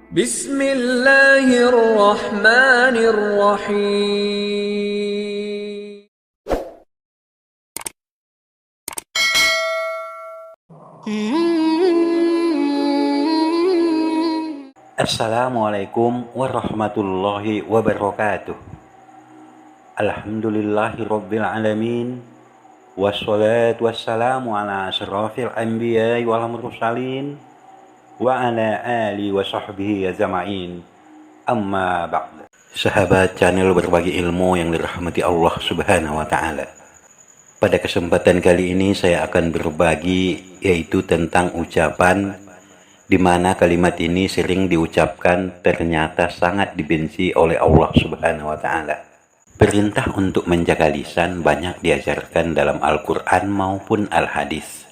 Bismillahirrahmanirrahim. Assalamualaikum warahmatullahi wabarakatuh. Alhamdulillahi rabbil alamin. Wassalatu wassalamu ala asyrafil anbiya wal mursalin wa ala alihi wa sahbihi ajma'in. Amma ba'd. Sahabat channel berbagi ilmu yang dirahmati Allah Subhanahu wa taala. Pada kesempatan kali ini saya akan berbagi yaitu tentang ucapan di mana kalimat ini sering diucapkan ternyata sangat dibenci oleh Allah Subhanahu wa taala. Perintah untuk menjaga lisan banyak diajarkan dalam Al-Qur'an maupun Al-Hadis.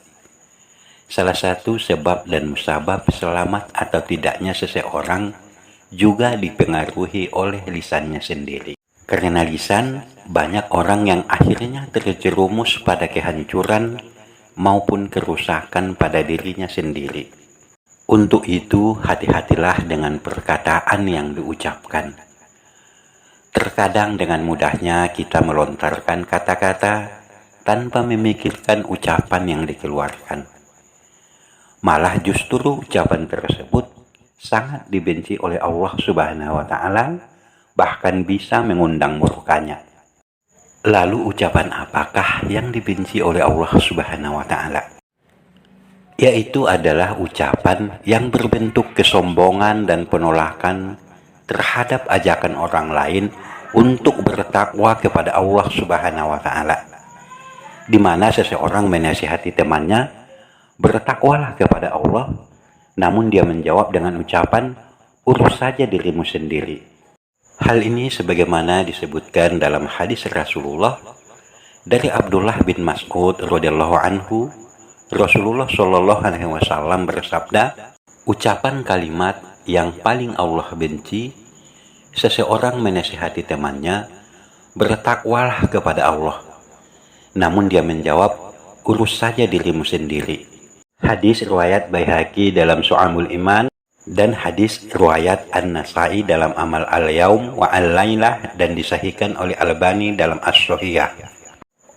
Salah satu sebab dan musabab selamat atau tidaknya seseorang juga dipengaruhi oleh lisannya sendiri. Karena lisan, banyak orang yang akhirnya terjerumus pada kehancuran maupun kerusakan pada dirinya sendiri. Untuk itu, hati-hatilah dengan perkataan yang diucapkan. Terkadang dengan mudahnya kita melontarkan kata-kata tanpa memikirkan ucapan yang dikeluarkan. Malah justru ucapan tersebut sangat dibenci oleh Allah Subhanahu wa taala, bahkan bisa mengundang murkanya. Lalu ucapan apakah yang dibenci oleh Allah Subhanahu wa taala? Yaitu adalah ucapan yang berbentuk kesombongan dan penolakan terhadap ajakan orang lain untuk bertakwa kepada Allah Subhanahu wa taala. Di mana seseorang menasihati temannya, bertakwalah kepada Allah, namun dia menjawab dengan ucapan, urus saja dirimu sendiri. Hal ini sebagaimana disebutkan dalam hadis Rasulullah dari Abdullah bin Mas'ud radhiyallahu anhu. Rasulullah Shallallahu Alaihi Wasallam bersabda, ucapan kalimat yang paling Allah benci, seseorang menasihati temannya, bertakwalah kepada Allah. Namun dia menjawab, urus saja dirimu sendiri. Hadis riwayat Baihaqi dalam Syu'abul Iman dan hadis riwayat An-Nasa'i dalam Amal Al-Yaum wa Al-Lailah dan disahihkan oleh Albani dalam As-Shahihah.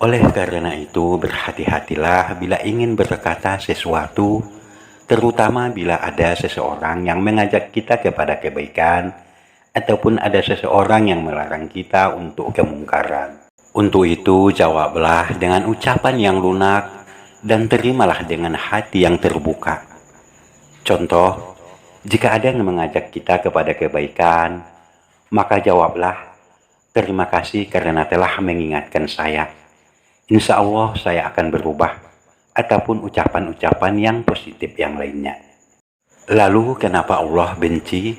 Oleh karena itu, berhati-hatilah bila ingin berkata sesuatu, terutama bila ada seseorang yang mengajak kita kepada kebaikan, ataupun ada seseorang yang melarang kita untuk kemungkaran. Untuk itu, jawablah dengan ucapan yang lunak, dan terimalah dengan hati yang terbuka. Contoh, jika ada yang mengajak kita kepada kebaikan, maka jawablah, terima kasih karena telah mengingatkan saya. Insya Allah saya akan berubah, ataupun ucapan-ucapan yang positif yang lainnya. Lalu kenapa Allah benci?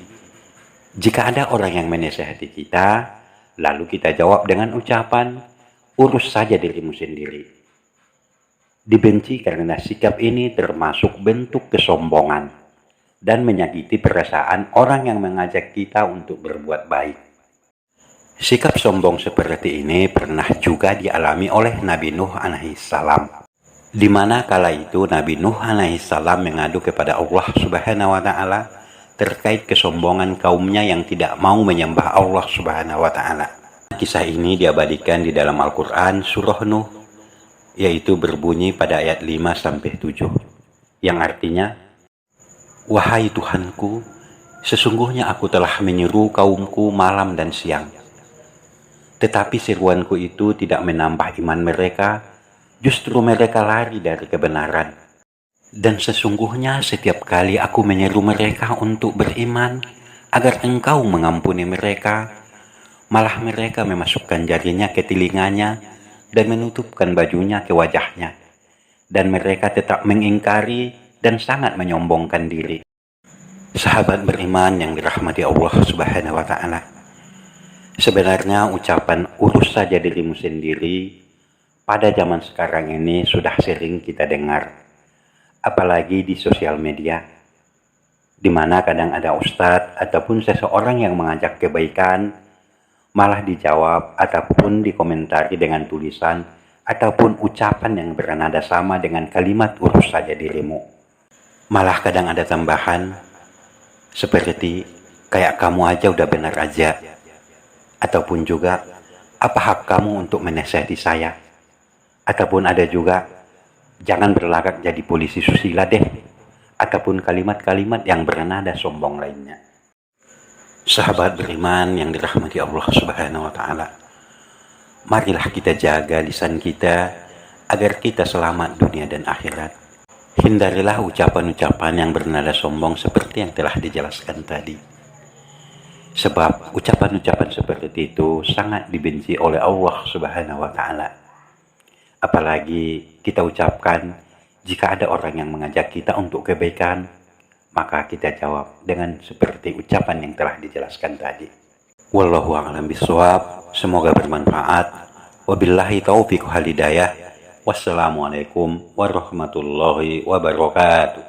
Jika ada orang yang menasihati kita, lalu kita jawab dengan ucapan, urus saja dirimu sendiri. Dibenci karena sikap ini termasuk bentuk kesombongan dan menyakiti perasaan orang yang mengajak kita untuk berbuat baik. Sikap sombong seperti ini pernah juga dialami oleh Nabi Nuh alaihissalam, di mana kala itu Nabi Nuh alaihissalam mengadu kepada Allah Subhanahu wa taala terkait kesombongan kaumnya yang tidak mau menyembah Allah Subhanahu wa taala. Kisah ini diabadikan di dalam Al-Qur'an surah Nuh, yaitu berbunyi pada ayat 5-7, yang artinya, wahai Tuhanku, sesungguhnya aku telah menyeru kaumku malam dan siang. Tetapi seruanku itu tidak menambah iman mereka, justru mereka lari dari kebenaran. Dan sesungguhnya setiap kali aku menyeru mereka untuk beriman, agar engkau mengampuni mereka, malah mereka memasukkan jarinya ke telinganya dan menutupkan bajunya ke wajahnya. Dan mereka tetap mengingkari dan sangat menyombongkan diri. Sahabat beriman yang dirahmati Allah Subhanahu wa taala. Sebenarnya ucapan urus saja dirimu sendiri pada zaman sekarang ini sudah sering kita dengar, apalagi di sosial media, di mana kadang ada ustadz ataupun seseorang yang mengajak kebaikan, malah dijawab ataupun dikomentari dengan tulisan ataupun ucapan yang bernada sama dengan kalimat urus saja dirimu. Malah kadang ada tambahan, Seperti kayak kamu aja udah benar aja. Ataupun juga, apa hak kamu untuk menasihati saya? Ataupun ada juga, jangan berlagak jadi polisi susila deh. Ataupun kalimat-kalimat yang bernada sombong lainnya. Sahabat beriman yang dirahmati Allah Subhanahu wa Ta'ala, marilah kita jaga lisan kita agar kita selamat dunia dan akhirat. Hindarilah ucapan-ucapan yang bernada sombong seperti yang telah dijelaskan tadi. Sebab ucapan-ucapan seperti itu sangat dibenci oleh Allah Subhanahu wa Ta'ala. Apalagi kita ucapkan jika ada orang yang mengajak kita untuk kebaikan, maka kita jawab dengan seperti ucapan yang telah dijelaskan tadi. Wallahu a'lam bishawab. Semoga bermanfaat. Wabillahi taufiq wal hidayah. Wassalamualaikum warahmatullahi wabarakatuh.